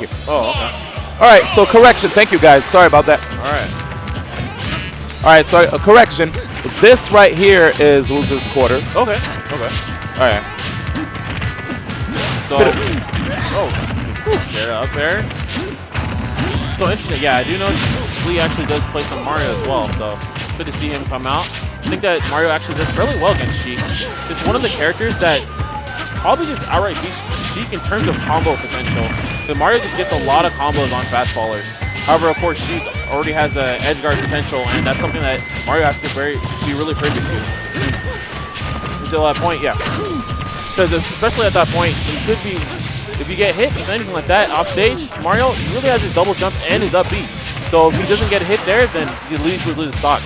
you. Oh, okay. All right, so correction. Thank you, guys. Sorry about that. All right. All right, sorry. A correction. This right here is loser's quarters. Okay. Okay. All right. So, get up there. So interesting. Yeah, I do know Sleeh actually does play some Mario as well. So good to see him come out. I think that Mario actually does fairly well against Sheik. It's one of the characters that probably just outright beats Sheik in terms of combo potential. But Mario just gets a lot of combos on fast fallers. However, of course, Sheik already has an edge guard potential, and that's something that Mario has to be really privy to. Until that point, yeah. Because especially at that point, it could be, if you get hit with anything like that off stage, Mario really has his double jump and his up B. So if he doesn't get hit there, then he leads with his stock.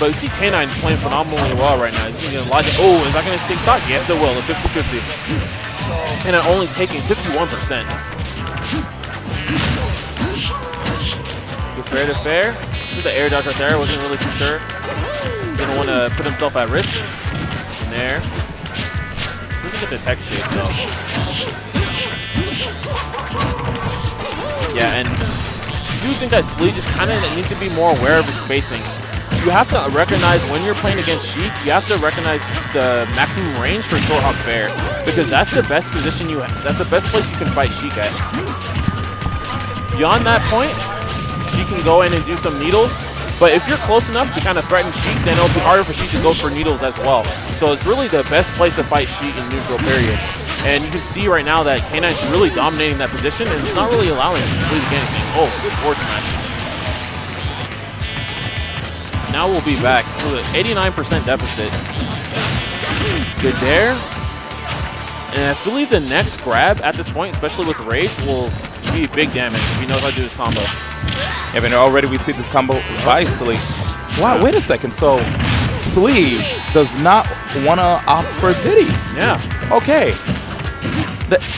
But you see K9 playing phenomenally well right now. He's getting logic. Oh, is that going to take stock? Yes, it will. A 50-50. And it only taking 51%. Fair to fair. This is the air dodge right there. Wasn't really too sure. Didn't want to put himself at risk. In there. Doesn't get the tech chase though. Yeah, and I do think that Sleeh just kind of needs to be more aware of his spacing. You have to recognize when you're playing against Sheik, you have to recognize the maximum range for short hop fair, because that's the best position you have. That's the best place you can fight Sheik at. Beyond that point, you can go in and do some needles, but if you're close enough to kind of threaten Sheik, then it'll be harder for Sheik to go for needles as well. So it's really the best place to fight Sheik in neutral period. And you can see right now that K9's really dominating that position, and it's not really allowing Sleeh to get anything. Oh, good forward smash. Now we'll be back to an 89% deficit. Good there. And I believe the next grab at this point, especially with Rage, will be big damage if he knows how to do his combo. Yeah, but already we see this combo by Sleeh. Wow, wait a second. So Sleeh does not want to opt for Diddy. Yeah. Okay.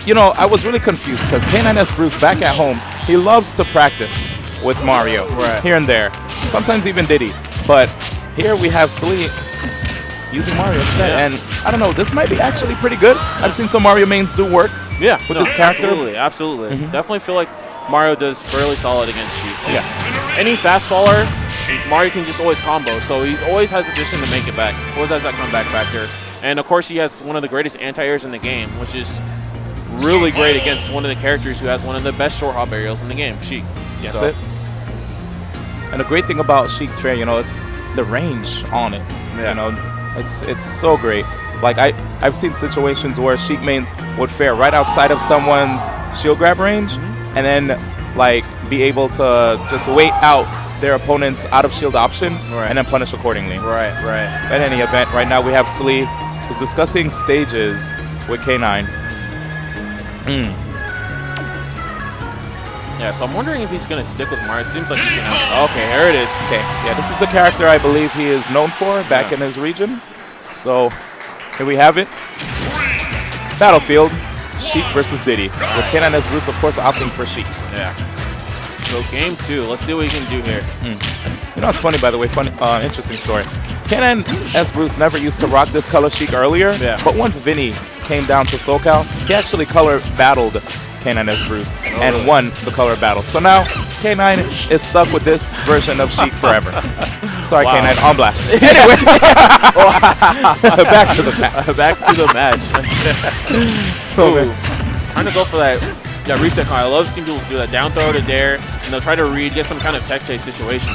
You know, I was really confused because K9sbruce back at home, he loves to practice with Mario here and there. Sometimes even Diddy. But here we have Sleeh using Mario instead. Yeah. And I don't know, this might be actually pretty good. I've seen some Mario mains do work with this character. Absolutely, absolutely. Definitely feel like Mario does fairly solid against Sheik. Yeah. Any fast faller, Mario can just always combo. So he's always has the position to make it back. Always has that comeback factor. And of course he has one of the greatest anti-airs in the game, which is really great against one of the characters who has one of the best short hop aerials in the game, Sheik. Yes, so. And the great thing about Sheik's fair, you know, it's the range on it. Yeah. You know, it's so great. Like I've seen situations where Sheik mains would fare right outside of someone's shield grab range, and then like be able to just wait out their opponent's out of shield option and then punish accordingly. Right. At any event, right now we have Sleeh who's discussing stages with K9. Yeah, so I'm wondering if he's going to stick with Mario. It seems like he's going to. Okay, here it is. Okay, yeah, this is the character I believe he is known for back in his region. So here we have it. Battlefield, Sheik versus Diddy. With K9sbruce, of course, opting for Sheik. Yeah. So game 2, let's see what he can do here. You know, it's funny, by the way, interesting story. K9sbruce never used to rock this color Sheik earlier, but once Vinny came down to SoCal, he actually color battled K9sbruce and won the color battle. So now K9 is stuck with this version of Sheik forever. Sorry, K9, on blast. Anyway, back to the match. Back to the match. Trying to go for that reset card. I love seeing people do that down throw to dare, and they'll try to read, get some kind of tech chase situation.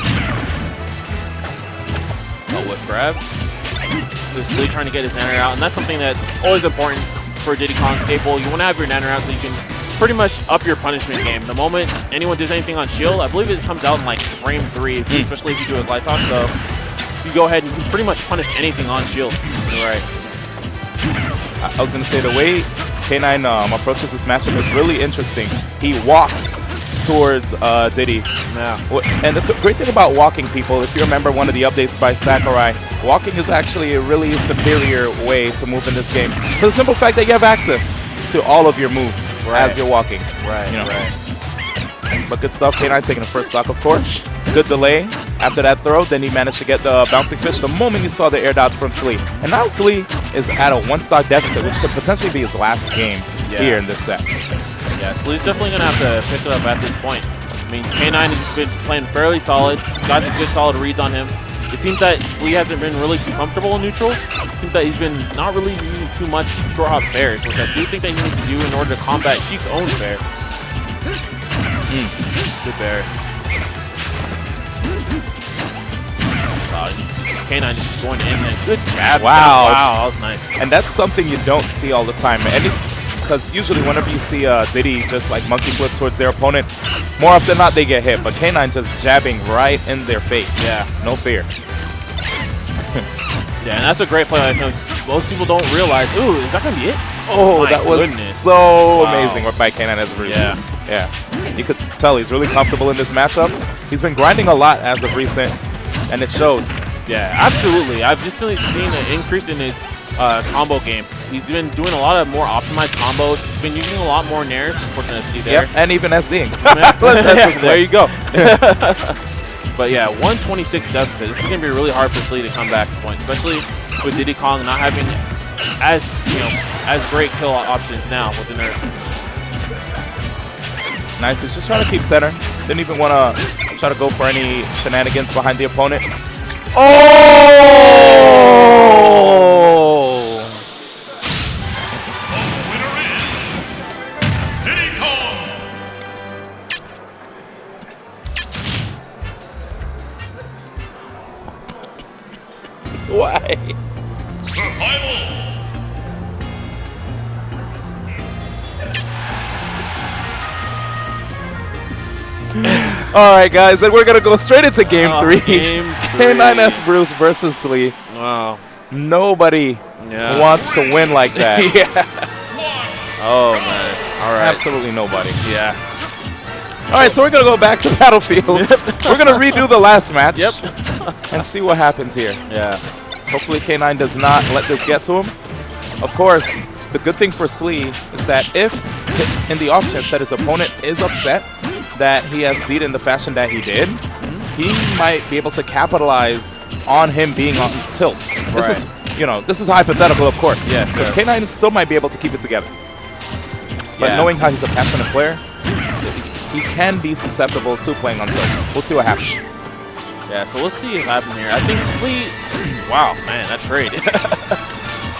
Whip grab. This Sleeh trying to get his nanner out, and that's something that's always important for Diddy Kong staple. You want to have your nanner out so you can pretty much up your punishment game. The moment anyone does anything on shield, I believe it comes out in like frame 3, especially if you do a glide toss. So you go ahead and you can pretty much punish anything on shield. Right. I was going to say the way K9 approaches this matchup is really interesting. He walks towards Diddy. Yeah. And the great thing about walking, people, if you remember one of the updates by Sakurai, walking is actually a really superior way to move in this game. For the simple fact that you have access to all of your moves as you're walking. But good stuff. K9 taking the first stock, of course. Good delay. After that throw, then he managed to get the bouncing fish the moment you saw the air dodge from Sleeh. And now Sleeh is at a 1-stock deficit, which could potentially be his last game here in this set. Yeah, Sleeh's definitely going to have to pick it up at this point. I mean, K9 has just been playing fairly solid. Got some good solid reads on him. It seems that Sleeh hasn't been really too comfortable in neutral. It seems that he's been not really using too much short hop fairs, which I do think that he needs to do in order to combat Sheik's own fair. Good fair. K9 just going in there. Good jab. Wow. Wow, that was nice. And that's something you don't see all the time. Because usually whenever you see Diddy just like monkey flip towards their opponent, more often than not they get hit. But K9 just jabbing right in their face. Yeah. No fear. Yeah, and that's a great play because most people don't realize, ooh, is that going to be it? Oh, My that was goodness. so amazing by K9sbruce. Yeah. Yeah. You could tell he's really comfortable in this matchup. He's been grinding a lot as of recent, and it shows. Yeah, absolutely. I've just really seen an increase in his combo game. He's been doing a lot of more optimized combos. He's been using a lot more nairs, unfortunately, there. Yep, and even SDing. Yeah, there you go. But yeah, 126 deficit. This is going to be really hard for Sleeh to come back at this point, especially with Diddy Kong not having as great kill options now with the nerfs. Nice. He's just trying to keep center. Didn't even want to try to go for any shenanigans behind the opponent. Oh! The winner is Diddy Kong. Why? Survival. All right, guys, and we're going to go straight into Game 3. Game 3. K9sbruce versus Sleeh. Wow. Nobody wants to win like that. Oh, man. All right. Absolutely nobody. Yeah. All right, so we're going to go back to Battlefield. We're going to redo the last match. Yep. And see what happens here. Yeah. Hopefully K9 does not let this get to him. Of course, the good thing for Sleeh is that if, in the off chance that his opponent is upset that he has Sleeh in the fashion that he did, he might be able to capitalize on him being on tilt. This is, this is hypothetical, of course. Yeah, because sure. K9 still might be able to keep it together. But Yeah. knowing how he's a passionate player, he can be susceptible to playing on tilt. We'll see what happens. Yeah, so let's see what happens here. I think Sleeh, wow, man, that trade.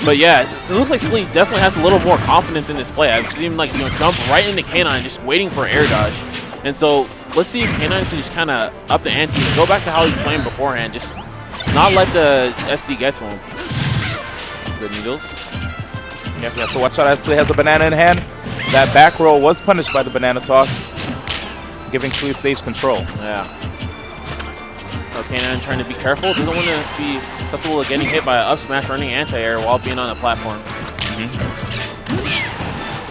But yeah, it looks like Sleeh definitely has a little more confidence in this play. I've seen him jump right into K9 just waiting for an air dodge. And so let's see if K9 can just kind of up the ante and go back to how he's playing beforehand. Just not let the SD get to him. Good needles. Yeah, so watch out as Sleeh has a banana in hand. That back roll was punished by the banana toss, giving Sleeh stage control. Yeah. So K9 trying to be careful. Doesn't want to be susceptible to getting hit by an up smash running anti-air while being on the platform.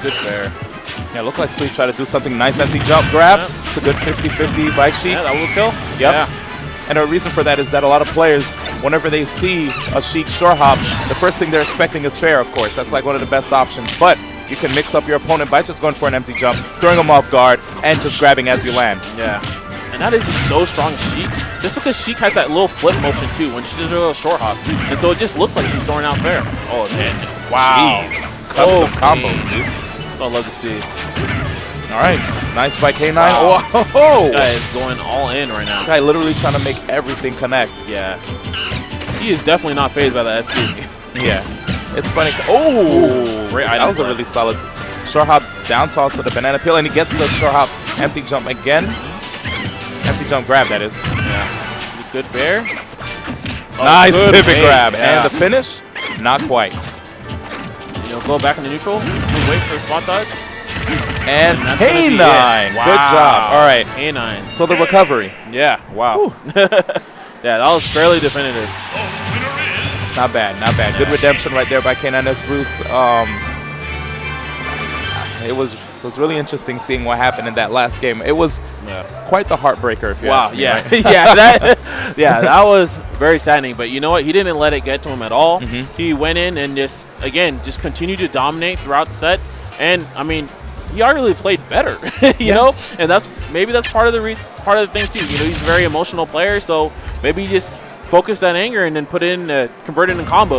Good fair. Yeah, looked like Sleeh tried to do something nice empty jump grab. Yep. It's a good 50-50 by Sheik. Yeah, that will kill. Yep. Yeah. And a reason for that is that a lot of players, whenever they see a Sheik short hop, the first thing they're expecting is fair, of course. That's like one of the best options. But you can mix up your opponent by just going for an empty jump, throwing them off guard, and just grabbing as you land. Yeah. And that is just so strong, Sheik. Just because Sheik has that little flip motion, too, when she does her little short hop. And so it just looks like she's throwing out fair. Oh, man. Wow. Jeez. Custom So combos, clean. dude. That's what I love to see. All right. Nice by K9. Wow. Oh, This guy is going all in right now. this guy literally trying to make everything connect. Yeah. He is definitely not phased by the SD. Yeah. It's funny. Oh, great that item was a play. really solid short hop down toss with the banana peel, and he gets the short hop empty jump again. Empty jump grab, that is. Yeah. Good bear. Nice good pivot bait. grab. Yeah. And the finish, not quite. Go back into neutral. Wait for a spot dodge. And that's gonna be K9. it. Wow. Good job. All right. K9. So the recovery. Yeah. Wow. Yeah, that was fairly definitive. The winner is Not bad, not bad. Good redemption right there by K9sbruce. It was really interesting seeing what happened in that last game. It was quite the heartbreaker, if you ask me. Yeah. Right? That was very saddening. But you know what? He didn't let it get to him at all. He went in and just continued to dominate throughout the set. And I mean, he arguably played better, you know. And that's part of the thing too. You know, he's a very emotional player, so maybe he just focused that anger and then convert it in combos.